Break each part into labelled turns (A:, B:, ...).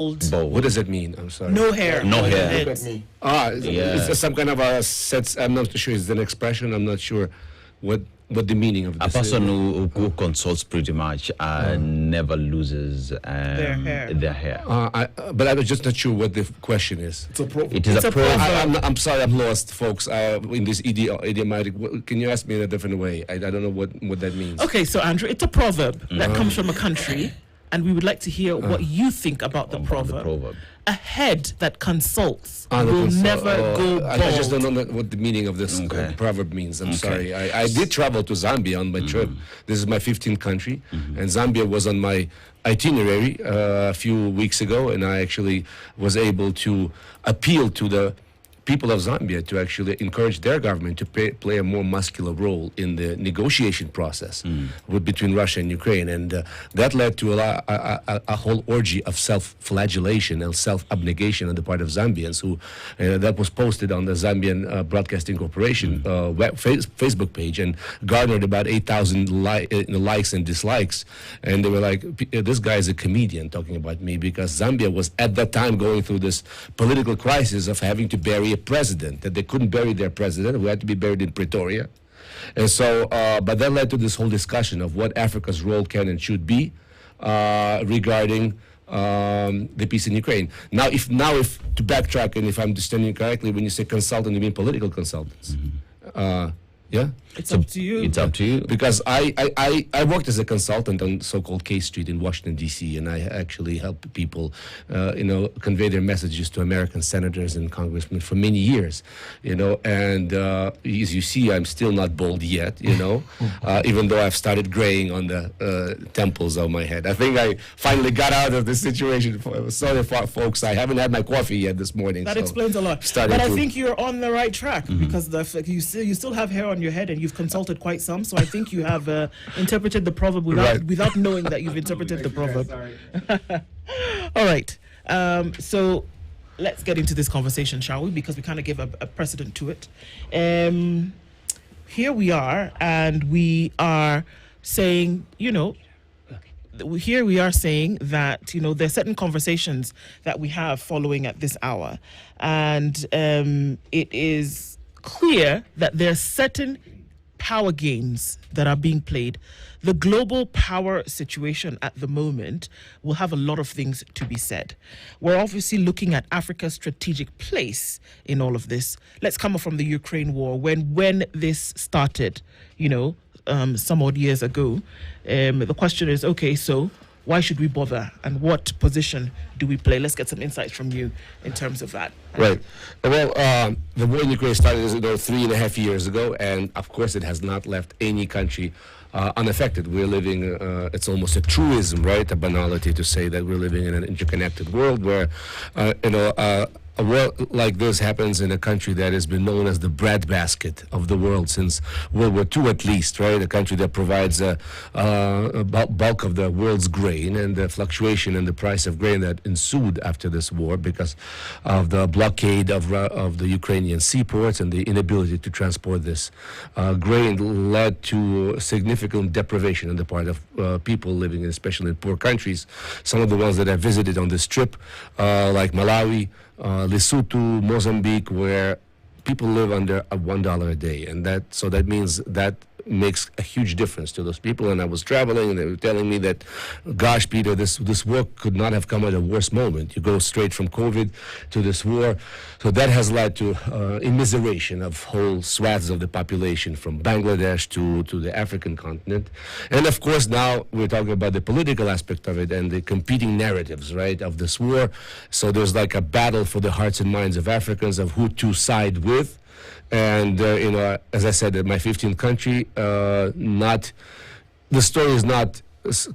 A: Bald.
B: What does that mean? I'm sorry.
C: No hair.
A: No
C: on
A: hair.
C: their
B: Look
C: heads.
B: at me. Is there some kind of a sense? I'm not sure. It's an expression. I'm not sure what the meaning of this
A: A person
B: is.
A: who consults pretty much never loses
C: Their hair.
B: But I was just not sure what the question is.
D: It's a proverb.
A: It is
C: It's
A: a
C: a
A: proverb.
B: I'm sorry, I'm lost, folks. In this idiomatic, can you ask me in a different way? I don't know what that means.
C: Okay, so Andrew, it's a proverb that comes from a country, and we would like to hear what you think about the
A: About
C: proverb.
A: the proverb.
C: A head that consults
B: Ah, the
C: will
B: consult-
C: never go bald.
B: I just don't know what the meaning of this
A: Okay.
B: proverb means. I'm
A: Okay.
B: sorry. I did travel to Zambia on my trip. This is my 15th country, and Zambia was on my itinerary a few weeks ago, and I actually was able to appeal to the people of Zambia to actually encourage their government to play a more muscular role in the negotiation process between Russia and Ukraine, and that led to a whole orgy of self-flagellation and self-abnegation on the part of Zambians. Who that was posted on the Zambian Broadcasting Corporation Facebook page and garnered about 8,000 likes and dislikes, and they were like, "This guy is a comedian talking about me," because Zambia was at that time going through this political crisis of having to bury a president, that they couldn't bury their president, who had to be buried in Pretoria. And so, but that led to this whole discussion of what Africa's role can and should be regarding the peace in Ukraine. Now, if to backtrack, and if I'm understanding correctly, when you say consultant, you mean political consultants. Yeah?
C: It's up to you.
A: It's up to you.
B: Because I worked as a consultant on so-called K Street in Washington, D.C., and I actually helped people, convey their messages to American senators and congressmen for many years, and as you see, I'm still not bald yet, even though I've started graying on the temples of my head. I think I finally got out of this situation. Sorry, folks, I haven't had my coffee yet this morning.
C: That
B: so
C: explains a lot.
B: starting
C: But I
B: to-
C: think you're on the right track because you still have hair on your head and you've consulted quite some. So I think you have interpreted the proverb
B: Right.
C: without knowing that you've interpreted the proverb. All right. So let's get into this conversation, shall we? Because we kind of give a precedent to it. Here we are, and we are saying, here we are saying that, there's certain conversations that we have following at this hour. And it is clear that there are certain power games that are being played. The global power situation at the moment will have a lot of things to be said. We're obviously looking at Africa's strategic place in all of this. Let's come from the Ukraine war. When this started, some odd years ago, the question is, okay, so why should we bother, and what position do we play? Let's get some insights from you in terms of that.
B: Right. Well, the war in Ukraine started 3.5 years ago, and of course it has not left any country unaffected. We're living, it's almost a truism, right? A banality to say that we're living in an interconnected world where, a war like this happens in a country that has been known as the breadbasket of the world since World War II at least, right? A country that provides a bulk of the world's grain, and the fluctuation in the price of grain that ensued after this war because of the blockade of the Ukrainian seaports and the inability to transport this grain led to significant deprivation on the part of people living, especially in poor countries. Some of the ones that I visited on this trip, like Malawi, Lesotho, Mozambique, where people live under $1 a day, and that means that makes a huge difference to those people. And I was traveling, and they were telling me that, gosh, Peter, this war could not have come at a worse moment. You go straight from COVID to this war, so that has led to immiseration of whole swaths of the population from Bangladesh to the African continent. And of course, now we're talking about the political aspect of it and the competing narratives, right, of this war. So there's like a battle for the hearts and minds of Africans of who to side with. And, as I said, in my 15th country, the story is not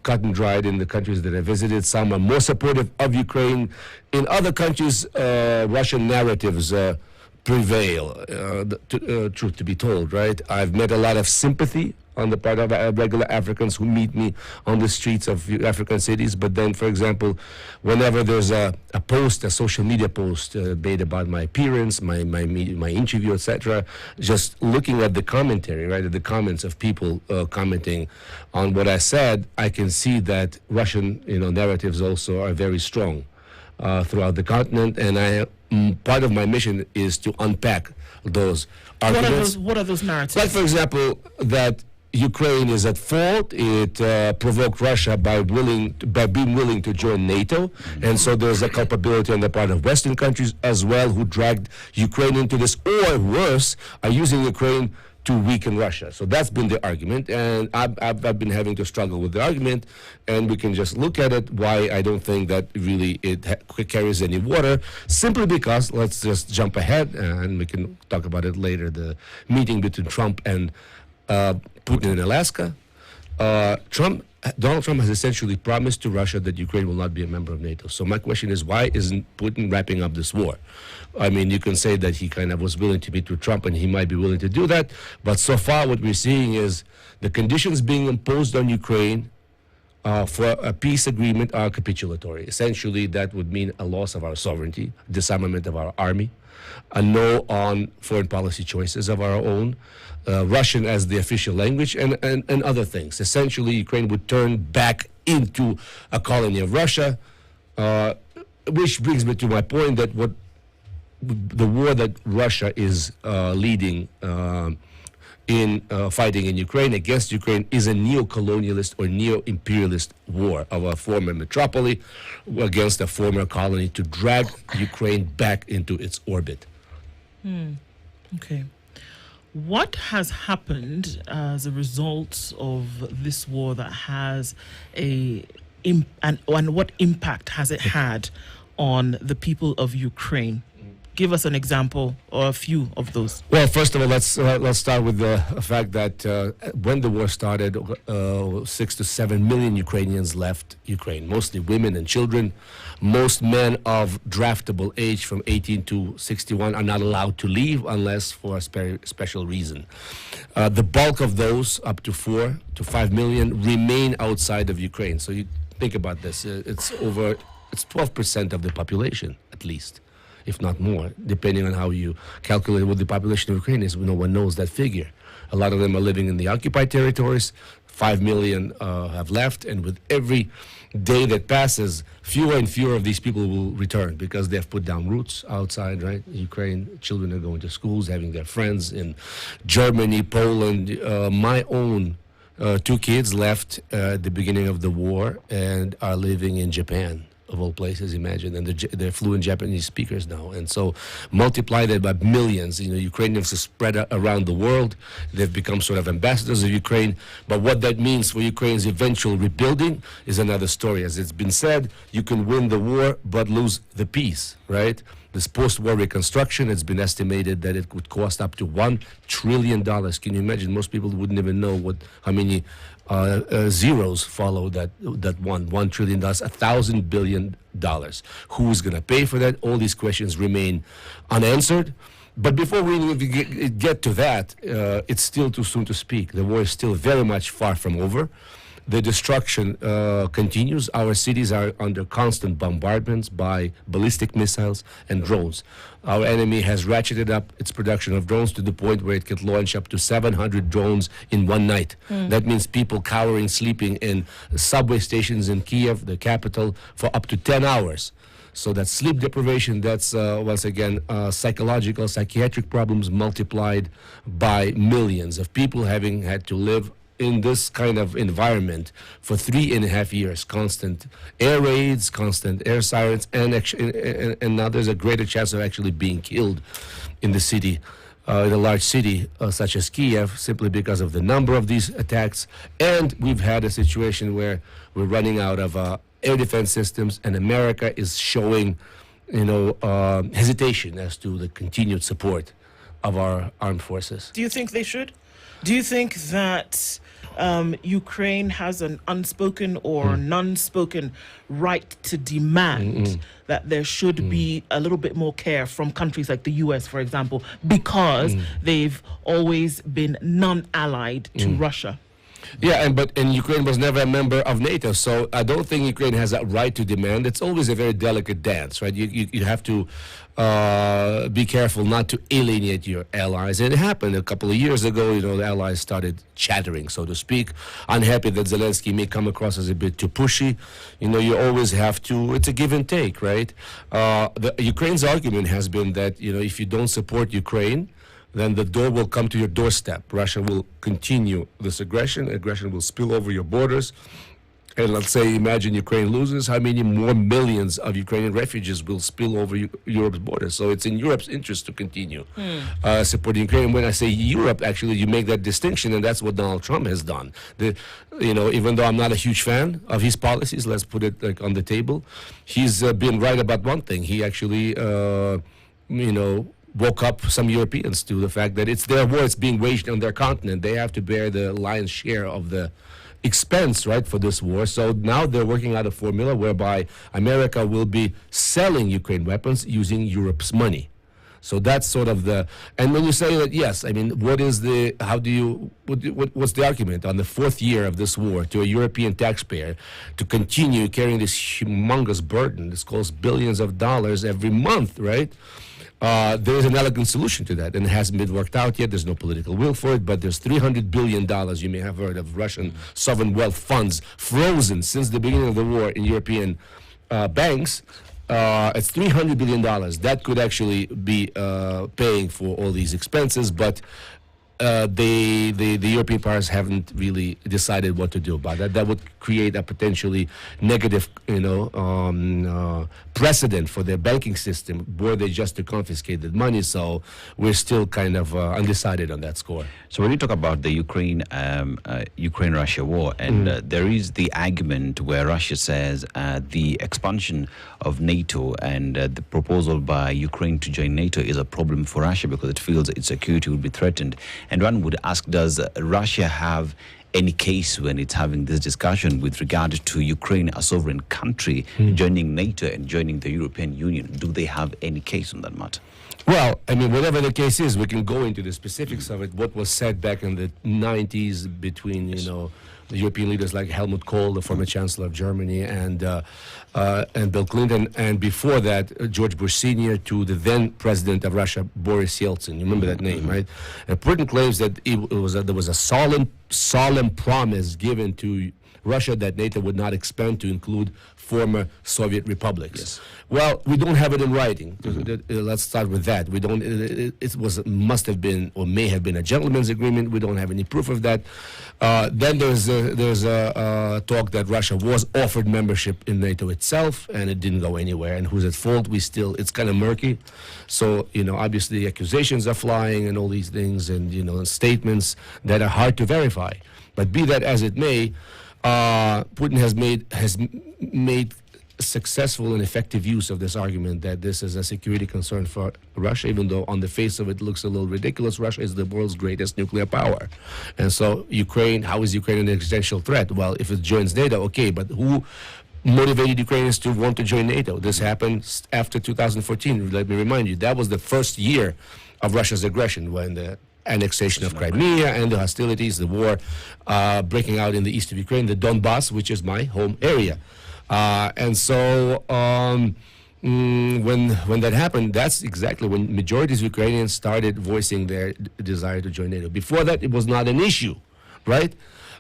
B: cut and dried in the countries that I visited. Some are more supportive of Ukraine. In other countries, Russian narratives prevail, truth to be told, right? I've met a lot of sympathy on the part of regular Africans who meet me on the streets of African cities. But then, for example, whenever there's a social media post made about my appearance, my interview, etc., just looking at the commentary, right, at the comments of people commenting on what I said, I can see that Russian, narratives also are very strong. throughout the continent, and part of my mission is to unpack those
C: What
B: arguments.
C: what are those narratives?
B: Like, for example, that Ukraine is at fault. It provoked Russia by being willing to join NATO, and so there's a culpability on the part of Western countries as well, who dragged Ukraine into this, or worse, are using Ukraine to weaken Russia. So that's been the argument, and I've been having to struggle with the argument, and we can just look at it, why I don't think that really it carries any water, simply because, let's just jump ahead, and we can talk about it later, the meeting between Trump and Putin in Alaska. Donald Trump has essentially promised to Russia that Ukraine will not be a member of NATO. So my question is, why isn't Putin wrapping up this war? I mean, you can say that he kind of was willing to meet with Trump, and he might be willing to do that. But so far, what we're seeing is the conditions being imposed on Ukraine for a peace agreement are capitulatory. Essentially, that would mean a loss of our sovereignty, disarmament of our army, a no on foreign policy choices of our own, Russian as the official language, and other things. Essentially, Ukraine would turn back into a colony of Russia, which brings me to my point that the war that Russia is leading in fighting in Ukraine against Ukraine is a neo-colonialist or neo-imperialist war of a former metropoly against a former colony to drag Ukraine back into its orbit.
C: Okay. What has happened as a result of this war that has and what impact has it had on the people of Ukraine? Give us an example or a few of those.
B: Well, first of all, let's start with the fact that when the war started, 6 to 7 million Ukrainians left Ukraine, mostly women and children. Most men of draftable age from 18 to 61 are not allowed to leave unless for a special reason. The bulk of those, up to 4 to 5 million, remain outside of Ukraine. So you think about this, it's 12% of the population, at least, if not more, depending on how you calculate what the population of Ukraine is. No one knows that figure. A lot of them are living in the occupied territories. 5 million have left, and with every day that passes, fewer and fewer of these people will return because they have put down roots outside, right? Ukraine, children are going to schools, having their friends in Germany, Poland. My own 2 kids left at the beginning of the war and are living in Japan, of all places, imagine, and they're fluent Japanese speakers now, and so multiply that by millions. Ukrainians are spread around the world. They've become sort of ambassadors of Ukraine, but what that means for Ukraine's eventual rebuilding is another story. As it's been said, you can win the war but lose the peace, right? This post-war reconstruction, it's been estimated that it would cost up to $1 trillion. Can you imagine? Most people wouldn't even know how many zeros follow that $1 trillion, $1,000 billion. Who is going to pay for that? All these questions remain unanswered. But before we even get to that, it's still too soon to speak. The war is still very much far from over. The destruction continues. Our cities are under constant bombardments by ballistic missiles and drones. Our enemy has ratcheted up its production of drones to the point where it can launch up to 700 drones in one night. That means people cowering, sleeping in subway stations in Kiev, the capital, for up to 10 hours. So that's sleep deprivation, that's once again psychological, psychiatric problems multiplied by millions of people having had to live in this kind of environment for 3.5 years. Constant air raids, constant air sirens, and now there's a greater chance of actually being killed in the city, in a large city such as Kiev, simply because of the number of these attacks. And we've had a situation where we're running out of air defense systems, and America is showing, hesitation as to the continued support of our armed forces.
C: Do you think they should? Do you think that Ukraine has an unspoken or non-spoken right to demand that there should be a little bit more care from countries like the US, for example, because they've always been non-allied to Russia?
B: Yeah, and Ukraine was never a member of NATO, so I don't think Ukraine has a right to demand. It's always a very delicate dance, right? You have to be careful not to alienate your allies. And it happened a couple of years ago. The allies started chattering, so to speak, unhappy that Zelensky may come across as a bit too pushy. You always have to. It's a give and take, right? Ukraine's argument has been that if you don't support Ukraine, then the door will come to your doorstep. Russia will continue this aggression. Aggression will spill over your borders. And let's say, imagine Ukraine loses, how many more millions of Ukrainian refugees will spill over Europe's borders? So it's in Europe's interest to continue supporting Ukraine. And when I say Europe, actually, you make that distinction, and that's what Donald Trump has done. Even though I'm not a huge fan of his policies, let's put it on the table, he's been right about one thing. He actually, woke up some Europeans to the fact that it's their war, it's being waged on their continent. They have to bear the lion's share of the expense, right, for this war. So now they're working out a formula whereby America will be selling Ukraine weapons using Europe's money. So that's sort of and when you say that, yes, I mean, what's the argument on the fourth year of this war to a European taxpayer to continue carrying this humongous burden? This costs billions of dollars every month, right? There is an elegant solution to that, and it hasn't been worked out yet. There's no political will for it, but there's $300 billion, you may have heard of, Russian sovereign wealth funds frozen since the beginning of the war in European banks. It's $300 billion. That could actually be paying for all these expenses, but the European powers haven't really decided what to do about that. That would create a potentially negative, precedent for their banking system were they just to confiscate the money. So we're still kind of undecided on that score.
A: So when you talk about the Ukraine-Russia war, and there is the argument where Russia says the expansion of NATO and the proposal by Ukraine to join NATO is a problem for Russia because it feels its security will be threatened. And one would ask, does Russia have any case when it's having this discussion with regard to Ukraine, a sovereign country, joining NATO and joining the European Union? Do they have any case on that matter?
B: Well, I mean, whatever the case is, we can go into the specifics of it. What was said back in the 90s between, the European leaders like Helmut Kohl, the former Chancellor of Germany, and Bill Clinton, and before that, George Bush Sr. to the then President of Russia, Boris Yeltsin. You remember that name, right? And Putin claims that there was a solemn promise given to Russia that NATO would not expand to include former Soviet republics. Yes. Well, we don't have it in writing. Let's start with that. We don't. Must have been or may have been a gentleman's agreement. We don't have any proof of that. Then there's a talk that Russia was offered membership in NATO itself, and it didn't go anywhere. And who's at fault? It's kind of murky. So obviously accusations are flying and all these things, and statements that are hard to verify. But be that as it may, Putin has made successful and effective use of this argument that this is a security concern for Russia, even though on the face of it looks a little ridiculous. Russia is the world's greatest nuclear power. And so how is Ukraine an existential threat? Well, if it joins NATO, okay, but who motivated Ukrainians to want to join NATO? This happened after 2014. Let me remind you, that was the first year of Russia's aggression when the annexation of Crimea and the hostilities, the war breaking out in the east of Ukraine, the Donbass, which is my home area. And so when that happened, that's exactly when majorities of Ukrainians started voicing their desire to join NATO. Before that, it was not an issue, right?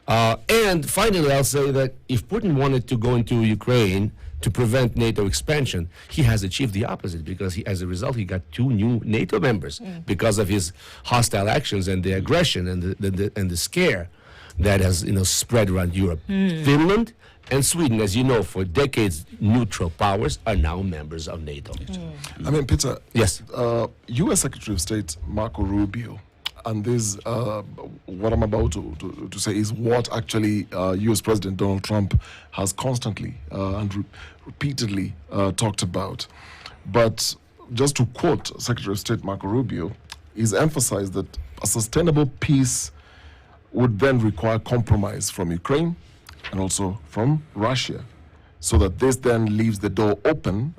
B: And finally, I'll say that if Putin wanted to go into Ukraine to prevent NATO expansion, he has achieved the opposite, because as a result, he got 2 new NATO members because of his hostile actions and the aggression and the scare that has spread around Europe. Finland and Sweden, as you know, for decades, neutral powers, are now members of NATO.
D: I mean, Peter.
B: Yes.
D: U.S. Secretary of State Marco Rubio, and this, what I'm about to say is what actually U.S. President Donald Trump has constantly and repeatedly talked about. But just to quote Secretary of State Marco Rubio, he's emphasized that a sustainable peace would then require compromise from Ukraine and also from Russia, so that this then leaves the door open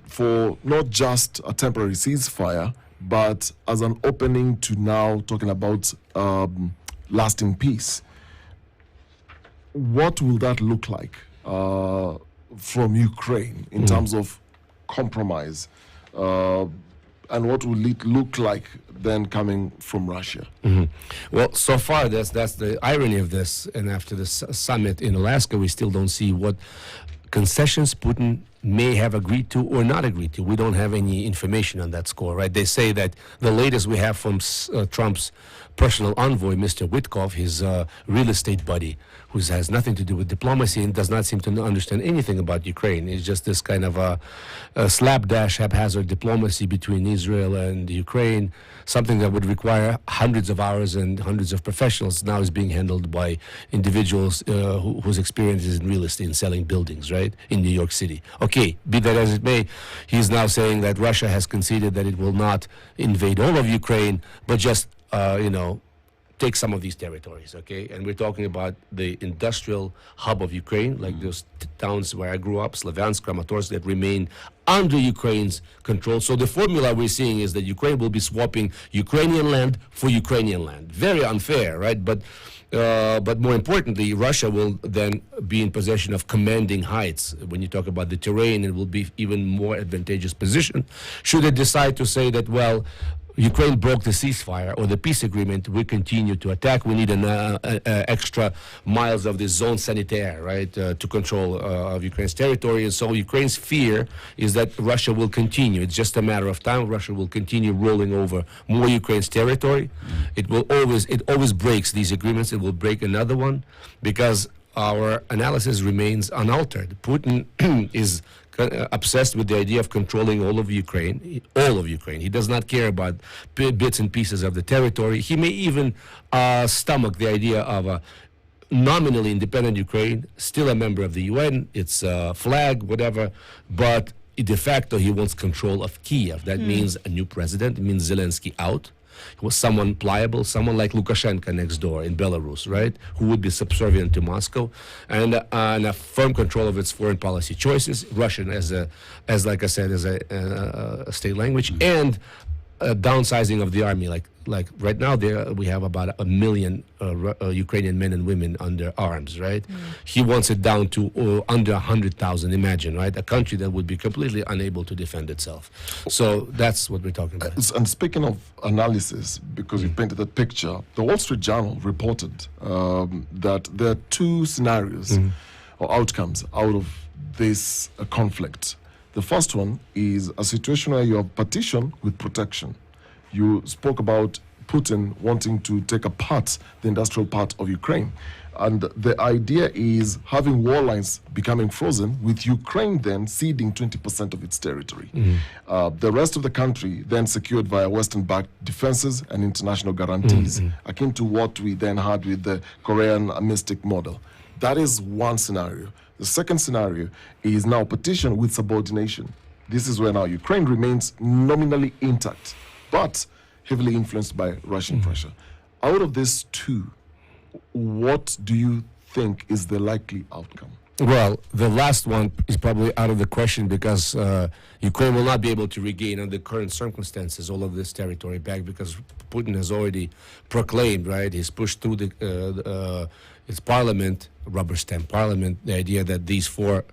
D: for not just a temporary ceasefire, but as an opening to now talking about lasting peace. What will that look like from Ukraine in terms of compromise? And what will it look like then coming from Russia?
B: Well, so far, that's the irony of this. And after the summit in Alaska, we still don't see what concessions Putin may have agreed to or not agreed to. We don't have any information on that score, right? They say that the latest we have from Trump's personal envoy, Mr. Witkoff, his real estate buddy, who has nothing to do with diplomacy and does not seem to understand anything about Ukraine. It's just this kind of a slapdash, haphazard diplomacy between Israel and Ukraine, something that would require hundreds of hours and hundreds of professionals, now is being handled by individuals whose experience is in real estate and selling buildings, right, in New York City. Okay, be that as it may, he's now saying that Russia has conceded that it will not invade all of Ukraine, but just, take some of these territories, okay? And we're talking about the industrial hub of Ukraine, like those towns where I grew up, Slavyansk, Kramatorsk, that remain under Ukraine's control. So the formula we're seeing is that Ukraine will be swapping Ukrainian land for Ukrainian land. Very unfair, right? But more importantly, Russia will then be in possession of commanding heights. When you talk about the terrain, it will be even more advantageous position. Should it decide to say that, well, Ukraine broke the ceasefire or the peace agreement, we continue to attack. We need an extra miles of this zone sanitaire, right, to control of Ukraine's territory. And so Ukraine's fear is that Russia will continue. It's just a matter of time. Russia will continue rolling over more Ukraine's territory. It always breaks these agreements. It will break another one because our analysis remains unaltered. Putin is obsessed with the idea of controlling all of Ukraine. He does not care about bits and pieces of the territory. He may even stomach the idea of a nominally independent Ukraine, still a member of the UN, its flag, whatever, but de facto he wants control of Kiev. That means a new president. It means Zelensky out. He was someone pliable, someone like Lukashenko next door in Belarus, right, who would be subservient to Moscow, and a firm control of its foreign policy choices, Russian as like I said, as a state language, and a downsizing of the army. Like right now, we have about 1 million Ukrainian men and women under arms, right? He wants it down to under 100,000. Imagine, right? A country that would be completely unable to defend itself. So that's what we're talking about.
D: And speaking of analysis, because you painted that picture, the Wall Street Journal reported that there are two scenarios or outcomes out of this conflict. The first one is a situation where you have partition with protection. You spoke about Putin wanting to take apart the industrial part of Ukraine. And the idea is having war lines becoming frozen, with Ukraine then ceding 20% of its territory. The rest of the country then secured via Western-backed defenses and international guarantees, akin to what we then had with the Korean Mystic model. That is one scenario. The second scenario is now partition with subordination. This is where now Ukraine remains nominally intact, but heavily influenced by Russian pressure. Out of these two, what do you think is the likely outcome?
B: Well, the last one is probably out of the question because Ukraine will not be able to regain under current circumstances all of this territory back, because Putin has already proclaimed, right, he's pushed through its parliament, rubber stamp parliament, the idea that these four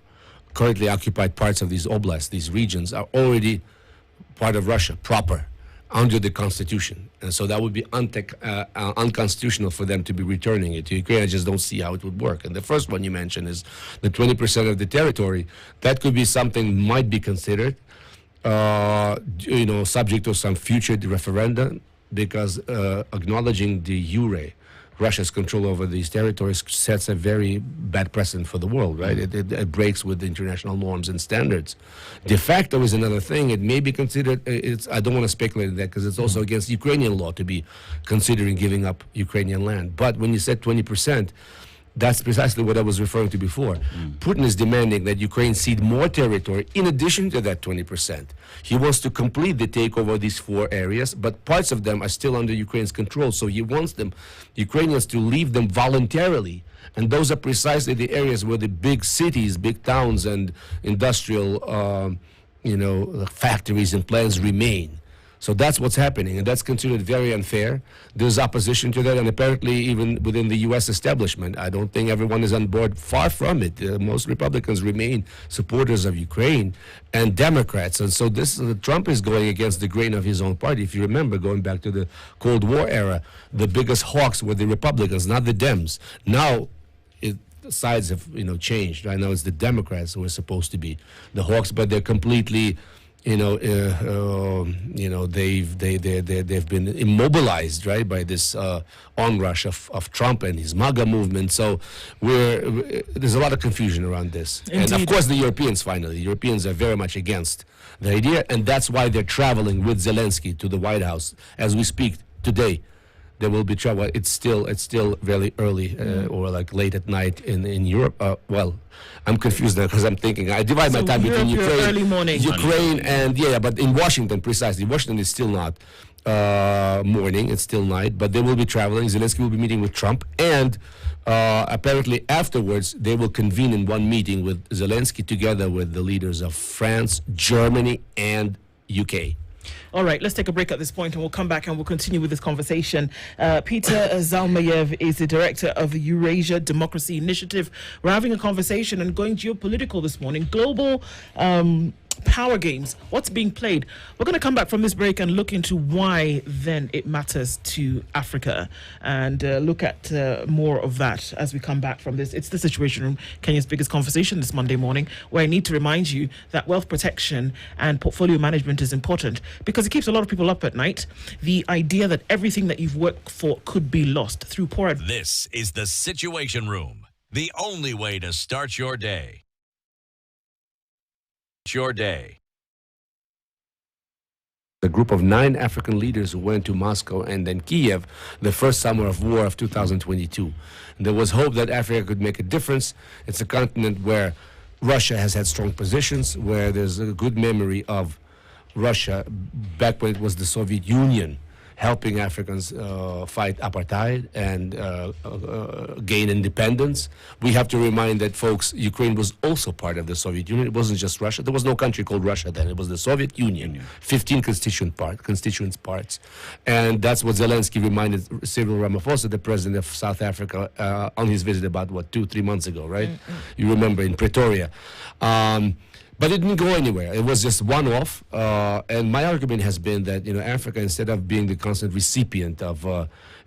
B: currently occupied parts of these oblasts, these regions, are already part of Russia, proper, under the constitution. And so that would be unconstitutional for them to be returning it to Ukraine. I just don't see how it would work. And the first one you mentioned is the 20% of the territory. That could be something might be considered, subject to some future referendum, because acknowledging de jure Russia's control over these territories sets a very bad precedent for the world, right? It breaks with the international norms and standards. De facto is another thing. It may be considered, I don't want to speculate on that because it's also against Ukrainian law to be considering giving up Ukrainian land. But when you said 20%, that's precisely what I was referring to before. Putin is demanding that Ukraine cede more territory in addition to that 20%. He wants to complete the takeover of these four areas, but parts of them are still under Ukraine's control. So he wants Ukrainians to leave them voluntarily. And those are precisely the areas where the big cities, big towns, and industrial, factories and plants remain. So that's what's happening, and that's considered very unfair. There's opposition to that, and apparently even within the U.S. establishment. I don't think everyone is on board. Far from it. Most Republicans remain supporters of Ukraine, and Democrats. And so Trump is going against the grain of his own party. If you remember, going back to the Cold War era, the biggest hawks were the Republicans, not the Dems. Now, sides have changed. Right now, it's the Democrats who are supposed to be the hawks, but they're completely. They've been immobilized, right, by this onrush of Trump and his MAGA movement. So there's a lot of confusion around this.
C: Indeed.
B: And of course, the Europeans are very much against the idea, and that's why they're traveling with Zelensky to the White House as we speak today. There will be trouble. It's still very early or like late at night in Europe. Well, I'm confused now because I'm thinking I divide my time between Ukraine,
C: early morning.
B: But in Washington precisely. Washington is still not morning; it's still night. But they will be traveling. Zelensky will be meeting with Trump, and apparently afterwards they will convene in one meeting with Zelensky together with the leaders of France, Germany, and UK.
C: All right, let's take a break at this point and we'll come back and we'll continue with this conversation. Peter Zalmayev is the director of the Eurasia Democracy Initiative. We're having a conversation and going geopolitical this morning. Global power games, what's being played. We're going to come back from this break and look into why then it matters to Africa and look at more of that as we come back from this. It's the Situation Room, Kenya's biggest conversation this Monday morning, where I need to remind you that wealth protection and portfolio management is important because it keeps a lot of people up at night. The idea that everything that you've worked for could be lost through poor...
E: This is the Situation Room, the only way to start your day.
B: A group of 9 African leaders who went to Moscow and then Kiev the first summer of war of 2022. There was hope that Africa could make a difference. It's a continent where Russia has had strong positions, where there's a good memory of Russia back when it was the Soviet Union, helping Africans fight apartheid and gain independence. We have to remind that, folks, Ukraine was also part of the Soviet Union. It wasn't just Russia. There was no country called Russia then. It was the Soviet Union, 15 constituent parts. And that's what Zelensky reminded Cyril Ramaphosa, the president of South Africa, on his visit about, 2-3 months ago, right? Mm-hmm. You remember, in Pretoria. But it didn't go anywhere. It was just one-off. And my argument has been that, Africa, instead of being the constant recipient of,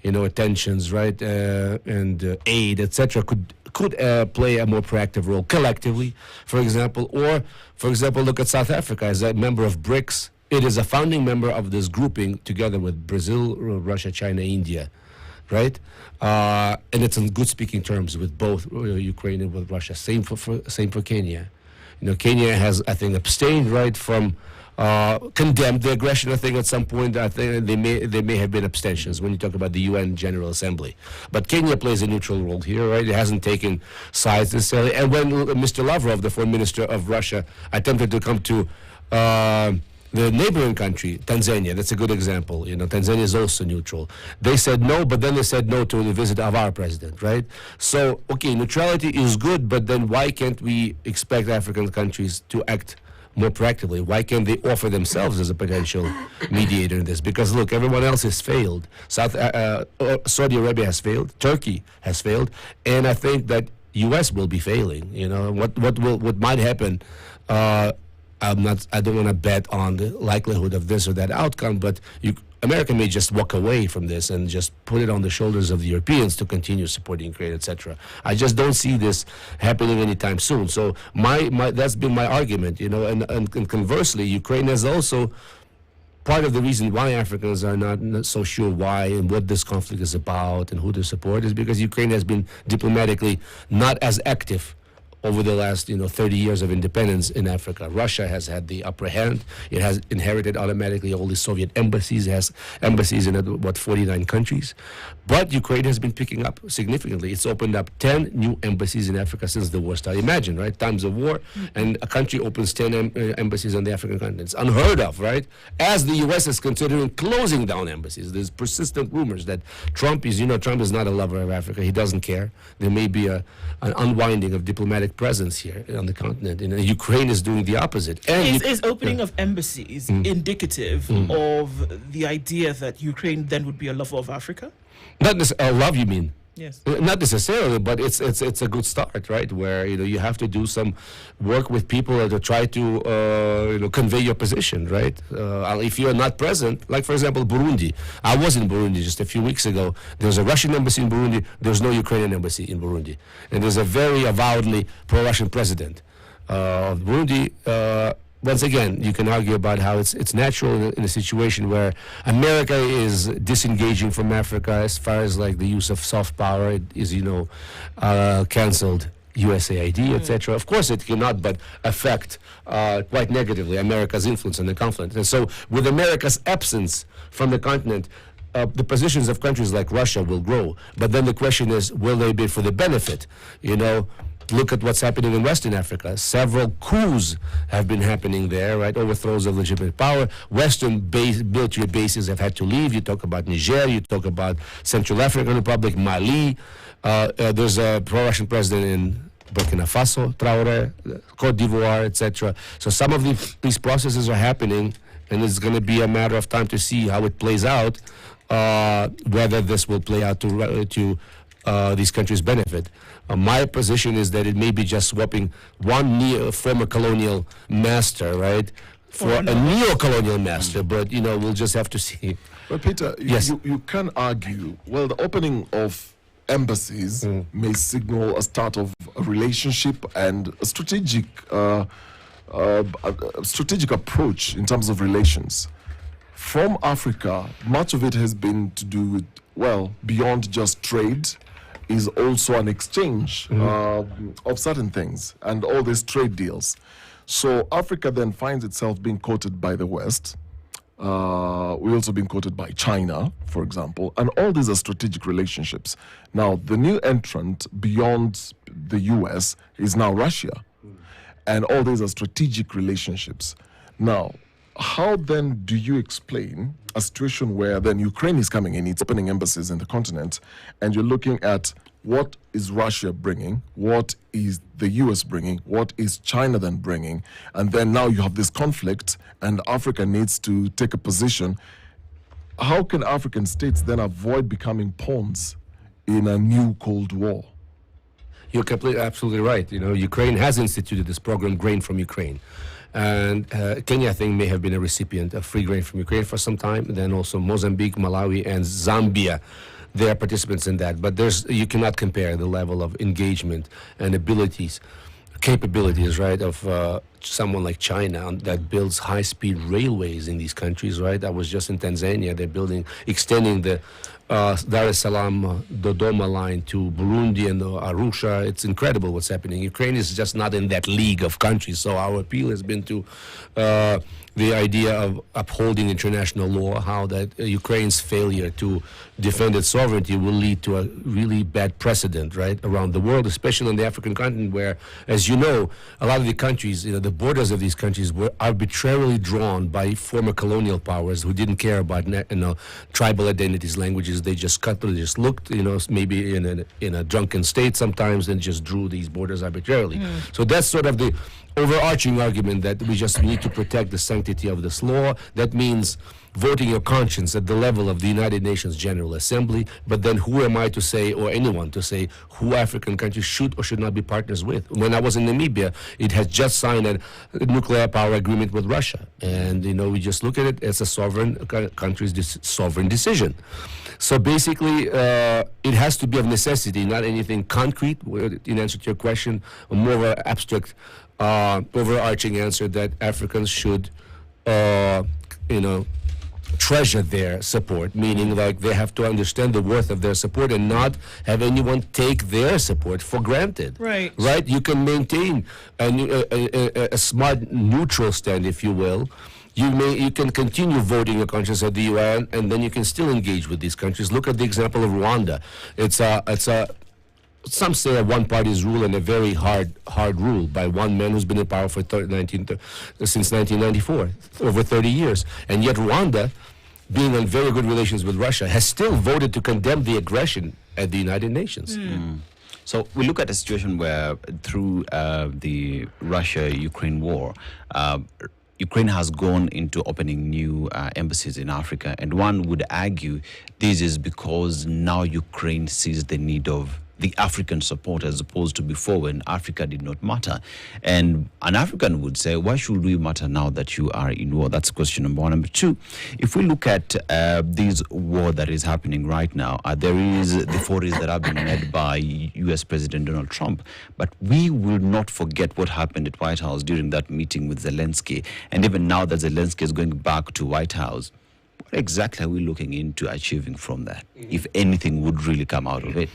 B: attentions, right, and aid, etc., could play a more proactive role collectively, for example. Or, for example, look at South Africa as a member of BRICS. It is a founding member of this grouping together with Brazil, Russia, China, India, right? And it's on good speaking terms with both Ukraine and with Russia. Same for Kenya. Kenya has, I think, abstained, right, from condemned the aggression. I think at some point, I think they may have been abstentions when you talk about the UN General Assembly. But Kenya plays a neutral role here, right? It hasn't taken sides necessarily. And when Mr. Lavrov, the foreign minister of Russia, attempted to come to the neighboring country, Tanzania, that's a good example. Tanzania is also neutral. They said no, but then they said no to the visit of our president, right? So, okay, neutrality is good, but then why can't we expect African countries to act more proactively? Why can't they offer themselves as a potential mediator in this? Because, look, everyone else has failed. Saudi Arabia has failed. Turkey has failed. And I think that U.S. will be failing. What might happen... I don't want to bet on the likelihood of this or that outcome, but America may just walk away from this and just put it on the shoulders of the Europeans to continue supporting Ukraine, etc. I just don't see this happening anytime soon. So that's been my argument, and conversely, Ukraine is also part of the reason why Africans are not so sure why and what this conflict is about and who to support is because Ukraine has been diplomatically not as active over the last 30 years of independence in Africa. Russia has had the upper hand. It has inherited automatically all the Soviet embassies. It has embassies in 49 countries. But Ukraine has been picking up significantly. It's opened up 10 new embassies in Africa since the war started. Imagine, right? Times of war, and a country opens 10 embassies on the African continent. It's unheard of, right? As the U.S. is considering closing down embassies. There's persistent rumors that Trump is not a lover of Africa. He doesn't care. There may be an unwinding of diplomatic diplomatic presence here on the continent. Ukraine is doing the opposite. And
C: Is opening of embassies indicative of the idea that Ukraine then would be a lover of Africa?
B: Not necessarily love, you mean?
C: Yes.
B: Not necessarily, but it's a good start, right? Where you have to do some work with people to try to convey your position, right? If you are not present, like for example Burundi, I was in Burundi just a few weeks ago. There's a Russian embassy in Burundi. There's no Ukrainian embassy in Burundi, and there's a very avowedly pro-Russian president of Burundi. Once again, you can argue about how it's natural in a situation where America is disengaging from Africa as far as like the use of soft power. It is, canceled USAID, etc. Of course, it cannot but affect quite negatively America's influence on the conflict. And so, with America's absence from the continent, the positions of countries like Russia will grow. But then the question is, will they be for the benefit? Look at what's happening in Western Africa. Several coups have been happening there, right? Overthrows of legitimate power. Western military bases have had to leave. You talk about Niger, you talk about Central African Republic, Mali. There's a pro-Russian president in Burkina Faso, Traoré, Côte d'Ivoire, etc. So some of these processes are happening, and it's going to be a matter of time to see how it plays out, whether this will play out to these countries' benefit. My position is that it may be just swapping one former colonial master, right, for a neo-colonial master, but, we'll just have to see.
D: But Peter,
B: Yes.
D: you can argue, the opening of embassies may signal a start of a relationship and a strategic approach in terms of relations. From Africa, much of it has been to do with, beyond just trade, is also an exchange of certain things and all these trade deals. So Africa then finds itself being quoted by the West. We're also being quoted by China, for example, and all these are strategic relationships. Now, the new entrant beyond the US is now Russia, and all these are strategic relationships. Now, how then do you explain a situation where then Ukraine is coming in, it's opening embassies in the continent, and you're looking at what is Russia bringing, what is the US bringing, what is China then bringing, and then now you have this conflict and Africa needs to take a position. How can African states then avoid becoming pawns in a new Cold War?
B: You're absolutely right. Ukraine has instituted this program, Grain from Ukraine. And Kenya, I think, may have been a recipient of free grain from Ukraine for some time. Then also Mozambique, Malawi, and Zambia, they are participants in that. But you cannot compare the level of engagement and capabilities, right, of someone like China that builds high-speed railways in these countries, right? I was just in Tanzania. They're extending the Dar es Salaam, Dodoma line to Burundi and Arusha. It's incredible what's happening. Ukraine is just not in that league of countries. So our appeal has been to the idea of upholding international law, how that Ukraine's failure to defend its sovereignty will lead to a really bad precedent, right, around the world, especially on the African continent, where, as you know, a lot of the countries, the borders of these countries were arbitrarily drawn by former colonial powers who didn't care about tribal identities, languages. They just looked, maybe in a drunken state sometimes, and just drew these borders arbitrarily. So that's sort of the overarching argument, that we just need to protect the sanctity of this law. That means voting your conscience at the level of the United Nations General Assembly, but then who am I to say, or anyone to say, who African countries should or should not be partners with? When I was in Namibia, it had just signed a nuclear power agreement with Russia. And, we just look at it as a sovereign country's sovereign decision. So basically, it has to be of necessity, not anything concrete, in answer to your question, a more of an abstract, overarching answer that Africans should, treasure their support, meaning like they have to understand the worth of their support and not have anyone take their support for granted.
C: Right.
B: Right? You can maintain a smart neutral stand, if you will. You can continue voting your conscience at the UN, and then you can still engage with these countries. Look at the example of Rwanda. Some say a one-party's rule, and a very hard rule by one man who's been in power for since 1994, over 30 years. And yet Rwanda, being in very good relations with Russia, has still voted to condemn the aggression at the United Nations.
A: So we look at a situation where through the Russia-Ukraine war, Ukraine has gone into opening new embassies in Africa, and one would argue this is because now Ukraine sees the need of the African support as opposed to before when Africa did not matter. And an African would say, why should we matter now that you are in war? That's question number one. Number two, if we look at this war that is happening right now, there is the forays that have been made by US President Donald Trump, but we will not forget what happened at White House during that meeting with Zelensky. And even now that Zelensky is going back to White House, what exactly are we looking into achieving from that, if anything would really come out of it?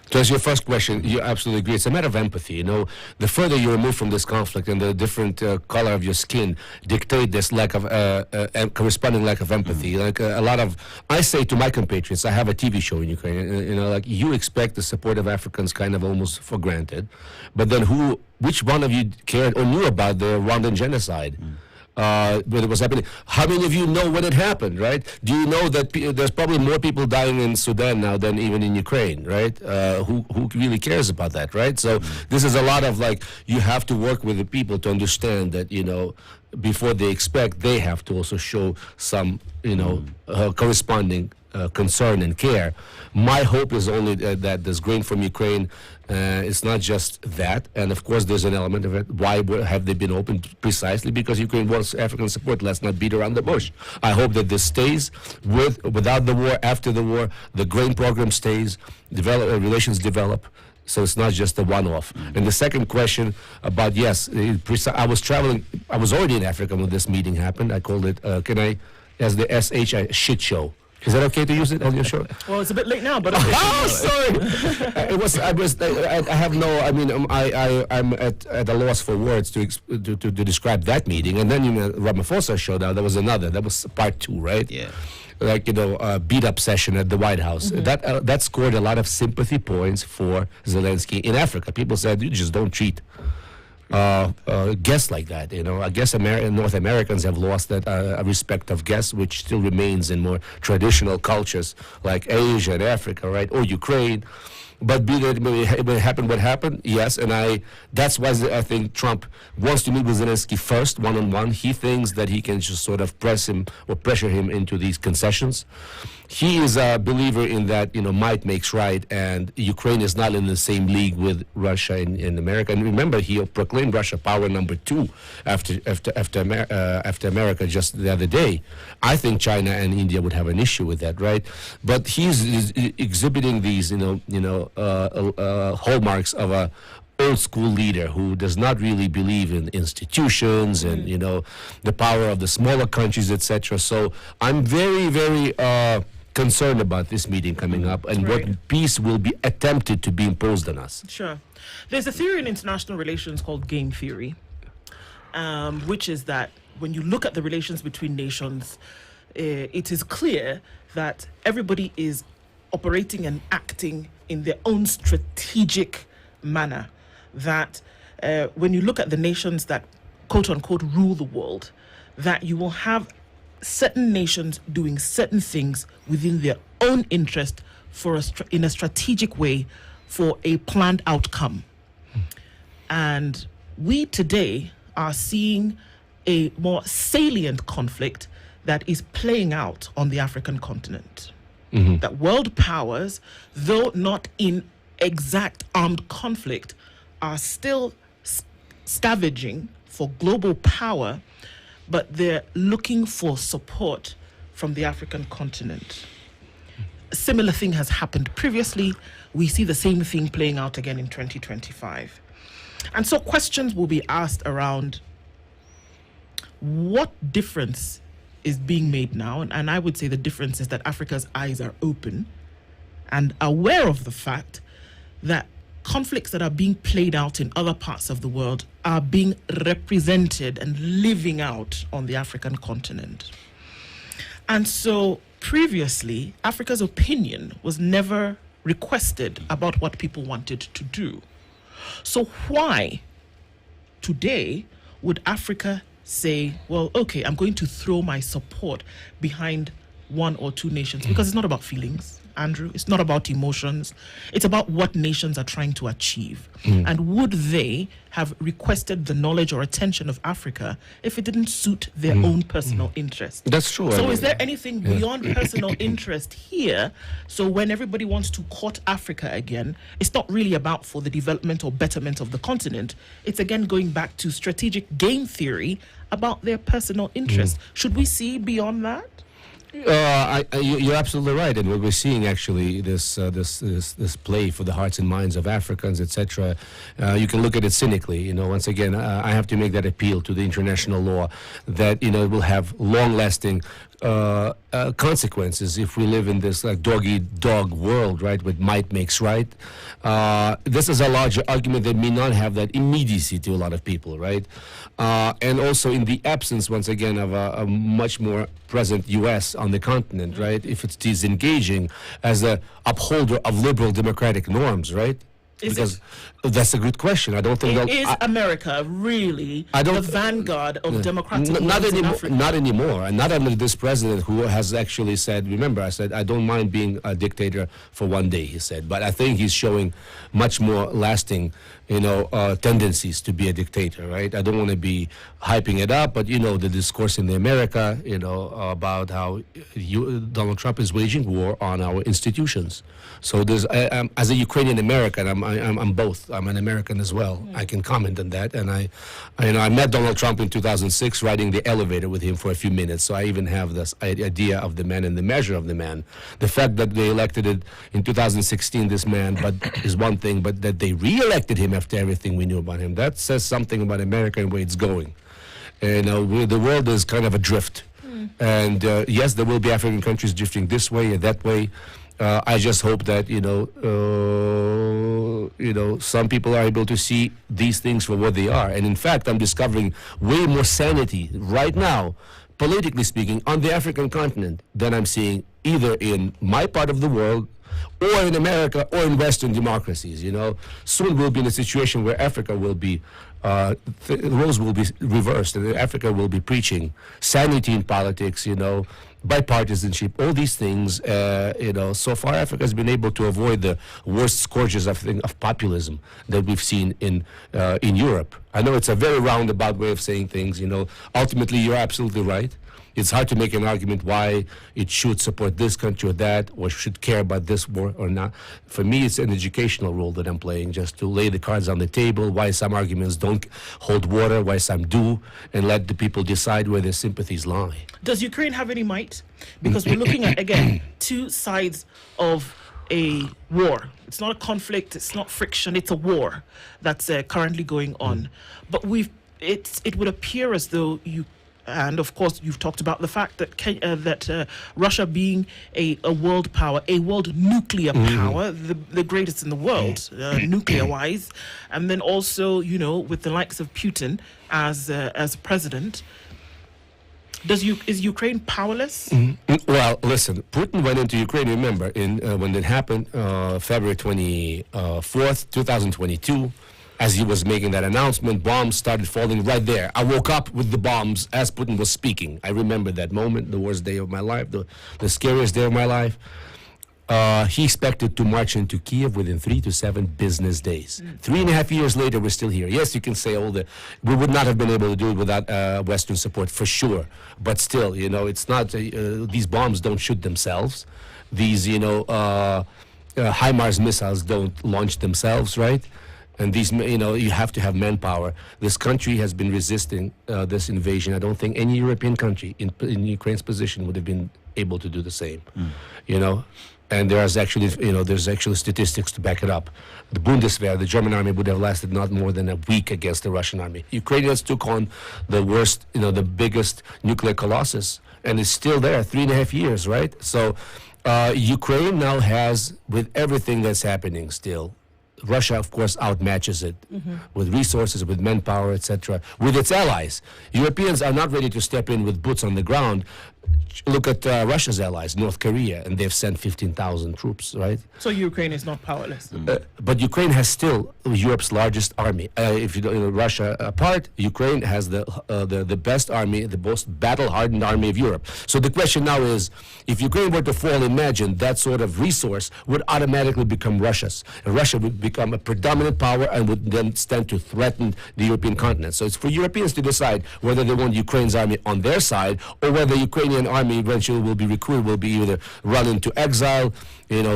B: To answer your first question, you absolutely agree. It's a matter of empathy. You know, the further you remove from this conflict and the different color of your skin dictate this lack of corresponding lack of empathy. Like a lot of, I say to my compatriots, I have a TV show in Ukraine. You know, like you expect the support of Africans kind of almost for granted, but then which one of you cared or knew about the Rwandan genocide? When it was happening, how many of you know when it happened, right? Do you know that there's probably more people dying in Sudan now than even in Ukraine, right? Who really cares about that, right? So this is a lot of like, you have to work with the people to understand that, you know, before they expect, they have to also show some, you know, corresponding concern and care. My hope is only that this grain from Ukraine, it's not just that, and of course there's an element of it. Why have they been opened? Precisely because Ukraine wants African support. Let's not beat around the bush. I hope that this stays without the war, after the war, the grain program stays, relations develop. So it's not just a one-off. And the second question about, yes, I was already in Africa when this meeting happened. I called it, as the SH, a shit show. Is that okay to use it on your show?
C: Well, it's a bit late now, but
B: oh, sorry. I have no. I mean, I'm at a loss for words to describe that meeting. And then Ramaphosa showed up. There was another. That was part 2, right?
A: Yeah.
B: Like, you know, beat up session at the White House. That scored a lot of sympathy points for Zelensky in Africa. People said, you just don't treat guests like that. You know, I guess North Americans have lost that respect of guests, which still remains in more traditional cultures like Asia and Africa, right, or Ukraine. But be that it happened, what happened, yes, and that's why I think Trump wants to meet with Zelensky first, one-on-one. He thinks that he can just sort of press him or pressure him into these concessions. He is a believer in that, you know, might makes right, and Ukraine is not in the same league with Russia and America. And remember, he proclaimed Russia power number 2 after America just the other day. I think China and India would have an issue with that, right? But he's exhibiting these, hallmarks of a old school leader who does not really believe in institutions and, you know, the power of the smaller countries, etc. So I'm very, very concerned about this meeting coming up and what peace will be attempted to be imposed on us.
C: Sure. There's a theory in international relations called game theory, which is that when you look at the relations between nations, it is clear that everybody is operating and acting in their own strategic manner. That when you look at the nations that quote unquote rule the world, that you will have certain nations doing certain things within their own interest in a strategic way for a planned outcome. And we today are seeing a more salient conflict that is playing out on the African continent. That world powers, though not in exact armed conflict, are still scavenging for global power, but they're looking for support from the African continent. A similar thing has happened previously. We see the same thing playing out again in 2025. And so questions will be asked around what difference is being made now. And I would say the difference is that Africa's eyes are open and aware of the fact that conflicts that are being played out in other parts of the world are being represented and living out on the African continent. And so previously, Africa's opinion was never requested about what people wanted to do. So why today would Africa say, well, okay, I'm going to throw my support behind one or two nations? Because it's not about feelings. Andrew. It's not about emotions. It's about what nations are trying to achieve. And would they have requested the knowledge or attention of Africa if it didn't suit their own personal interest?
B: That's true.
C: So is there anything beyond personal interest here? So when everybody wants to court Africa again, it's not really about for the development or betterment of the continent. It's again going back to strategic game theory about their personal interest. Should we see beyond that?
B: You're absolutely right, and what we're seeing actually this play for the hearts and minds of Africans, etc. You can look at it cynically. Once again, I have to make that appeal to the international law that it will have long-lasting consequences if we live in this dog-eat-dog world, right? With might makes right. This is a larger argument that may not have that immediacy to a lot of people, right? And also in the absence, once again, of a much more present U.S. on the continent, right? If it's disengaging as a upholder of liberal democratic norms, right? Because that's a good question. I don't think
C: is America really the vanguard of democratic
B: not
C: in
B: anymore.
C: Africa?
B: Not anymore, and not under this president who has actually said. Remember, I said I don't mind being a dictator for one day. He said, but I think he's showing much more lasting, tendencies to be a dictator. Right? I don't want to be hyping it up, but the discourse in America, about how Donald Trump is waging war on our institutions. So there's, as a Ukrainian American, I'm both. I'm an American as well. I can comment on that. And I met Donald Trump in 2006, riding the elevator with him for a few minutes. So I even have this idea of the man and the measure of the man. The fact that they elected it in 2016, this man, but is one thing. But that they re-elected him after everything we knew about him, that says something about America and where it's going. And the world is kind of adrift. And yes, there will be African countries drifting this way or that way. I just hope that some people are able to see these things for what they are. And in fact, I'm discovering way more sanity right now, politically speaking, on the African continent than I'm seeing either in my part of the world or in America or in Western democracies. Soon we'll be in a situation where Africa will be the roles will be reversed, and Africa will be preaching sanity in politics, bipartisanship, all these things. So far Africa has been able to avoid the worst scourges of populism that we've seen in Europe. I know it's a very roundabout way of saying things. Ultimately, you're absolutely right. It's hard to make an argument why it should support this country or that, or should care about this war or not. For me, it's an educational role that I'm playing, just to lay the cards on the table, why some arguments don't hold water, why some do, and let the people decide where their sympathies lie.
C: Does Ukraine have any might? Because we're looking at, again, two sides of a war. It's not a conflict, it's not friction, it's a war that's currently going on. But it would appear as though and of course, you've talked about the fact that Russia being a world power, a world nuclear power, the greatest in the world, nuclear-wise, and then also, with the likes of Putin as president. Is Ukraine powerless?
B: Well, listen, Putin went into Ukraine, remember, when it happened, February 24th, 2022. As he was making that announcement, bombs started falling right there. I woke up with the bombs as Putin was speaking. I remember that moment, the worst day of my life, the scariest day of my life. He expected to march into Kiev within 3 to 7 business days. 3.5 years later, we're still here. Yes, you can say we would not have been able to do it without Western support, for sure. But still, it's not, these bombs don't shoot themselves. These, HIMARS missiles don't launch themselves, right? And these, you have to have manpower. This country has been resisting this invasion. I don't think any European country in Ukraine's position would have been able to do the same. And there's actually statistics to back it up. The Bundeswehr, the German army, would have lasted not more than a week against the Russian army. Ukrainians took on the worst, the biggest nuclear colossus, and it's still there, 3.5 years, right? So Ukraine now has, with everything that's happening still, Russia, of course, outmatches it with resources, with manpower, etc., with its allies. Europeans are not ready to step in with boots on the ground. look at Russia's allies, North Korea, and they've sent 15,000 troops, right?
C: So Ukraine is not powerless.
B: But Ukraine has still Europe's largest army. If you don't, Russia apart, Ukraine has the best army, the most battle-hardened army of Europe. So the question now is, if Ukraine were to fall, imagine that sort of resource would automatically become Russia's. And Russia would become a predominant power and would then stand to threaten the European continent. So it's for Europeans to decide whether they want Ukraine's army on their side, or whether the Ukrainian army eventually will be recruited, will be either run into exile,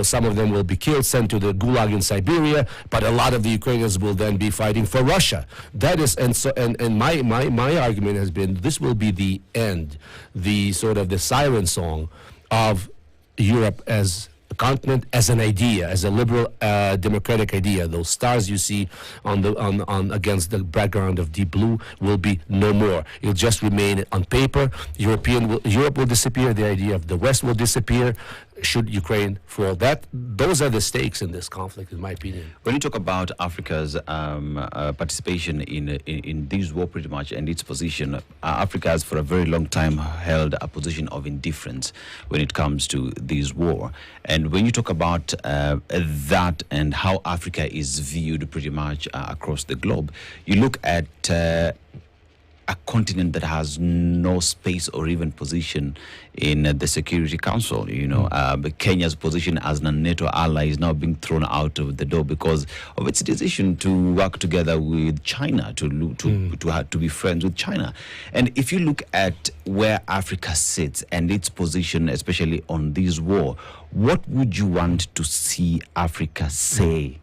B: some of them will be killed, sent to the Gulag in Siberia, but a lot of the Ukrainians will then be fighting for Russia. That is, and my argument has been, this will be the end, the sort of the siren song of Europe as a continent, as an idea, as a liberal democratic idea. Those stars you see on against the background of deep blue will be no more. It'll just remain on paper. Europe will disappear. The idea of the West will disappear. Should Ukraine fall? Those are the stakes in this conflict, in my opinion.
A: When you talk about Africa's participation in this war, pretty much, and its position, Africa has for a very long time held a position of indifference when it comes to this war. And when you talk about that and how Africa is viewed pretty much across the globe, you look at a continent that has no space or even position in the Security Council. But Kenya's position as a NATO ally is now being thrown out of the door because of its decision to work together with China, to be friends with China. And if you look at where Africa sits and its position, especially on this war, what would you want to see Africa say?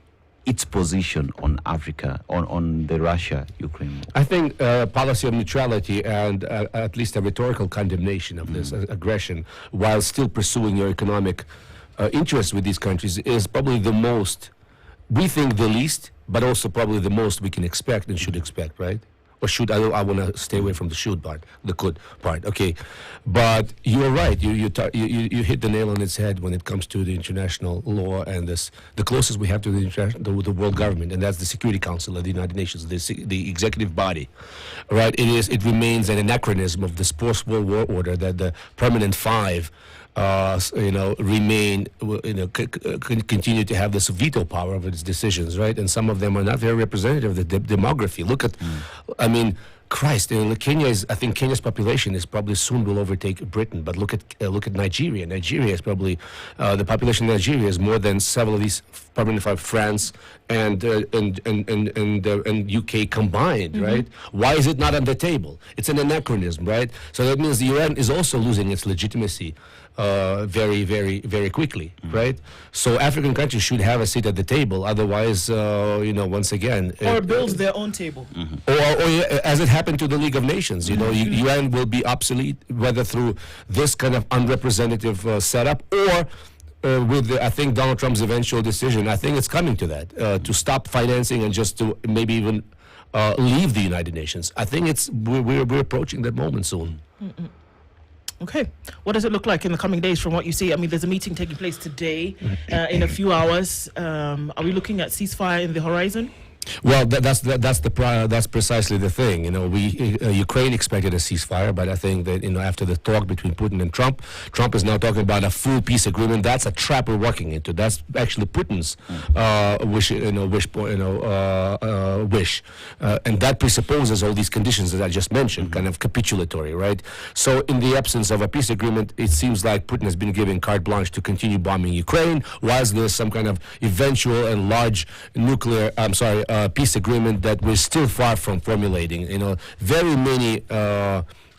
A: Its position on Africa, on the Russia-Ukraine war?
B: I think policy of neutrality and at least a rhetorical condemnation of this aggression, while still pursuing your economic interests with these countries, is probably the most, we think the least, but also probably the most we can expect and should expect, right? Or should, I want to stay away from the should part, the could part, okay. But you're right, you hit the nail on its head when it comes to the international law and the closest we have to the world government, and that's the Security Council of the United Nations, the executive body, right? It remains an anachronism of this post-World War order that the permanent five remain, continue to have this veto power of its decisions, right? And some of them are not very representative of the demography. Look at, Christ, I think Kenya's population is probably soon will overtake Britain. But look at Nigeria. Nigeria is probably the population of Nigeria is more than several of these permanent five, France and UK combined, right? Why is it not on the table? It's an anachronism, right? So that means the UN is also losing its legitimacy very, very, very quickly, right? So African countries should have a seat at the table. Otherwise, once again,
C: or build their own table,
B: or as it happened to the League of Nations, UN will be obsolete whether through this kind of unrepresentative setup or with I think Donald Trump's eventual decision. I think it's coming to that to stop financing and just to maybe even leave the United Nations. I think we're approaching that moment soon.
C: Okay. What does it look like in the coming days from what you see? I mean, there's a meeting taking place today in a few hours. Are we looking at ceasefire in the horizon?
B: Well, that's precisely the thing. Ukraine expected a ceasefire, but I think that after the talk between Putin and Trump is now talking about a full peace agreement. That's a trap we're walking into. That's actually Putin's wish, and that presupposes all these conditions that I just mentioned, kind of capitulatory, right? So, in the absence of a peace agreement, it seems like Putin has been given carte blanche to continue bombing Ukraine, whilst there's some kind of eventual and large peace agreement that we're still far from formulating. Very many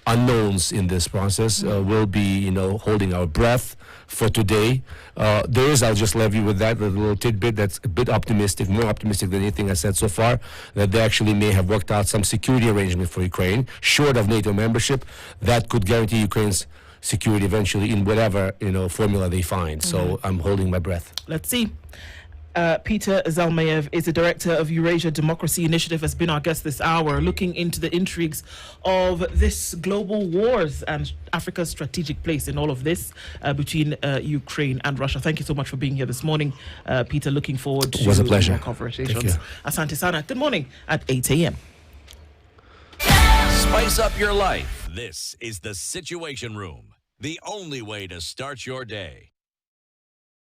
B: unknowns in this process. We'll be, holding our breath for today. There is, I'll just leave you with that, a little tidbit that's a bit optimistic, more optimistic than anything I said so far, that they actually may have worked out some security arrangement for Ukraine, short of NATO membership, that could guarantee Ukraine's security eventually in whatever, formula they find. So I'm holding my breath.
C: Let's see. Peter Zalmayev is the director of Eurasia Democracy Initiative, has been our guest this hour, looking into the intrigues of this global wars and Africa's strategic place in all of this between Ukraine and Russia. Thank you so much for being here this morning, Peter. Looking forward to
B: was a pleasure.
C: more conversations. Asante Sana. Good morning at 8 a.m.
E: Spice up your life. This is The Situation Room. the only way to start your day.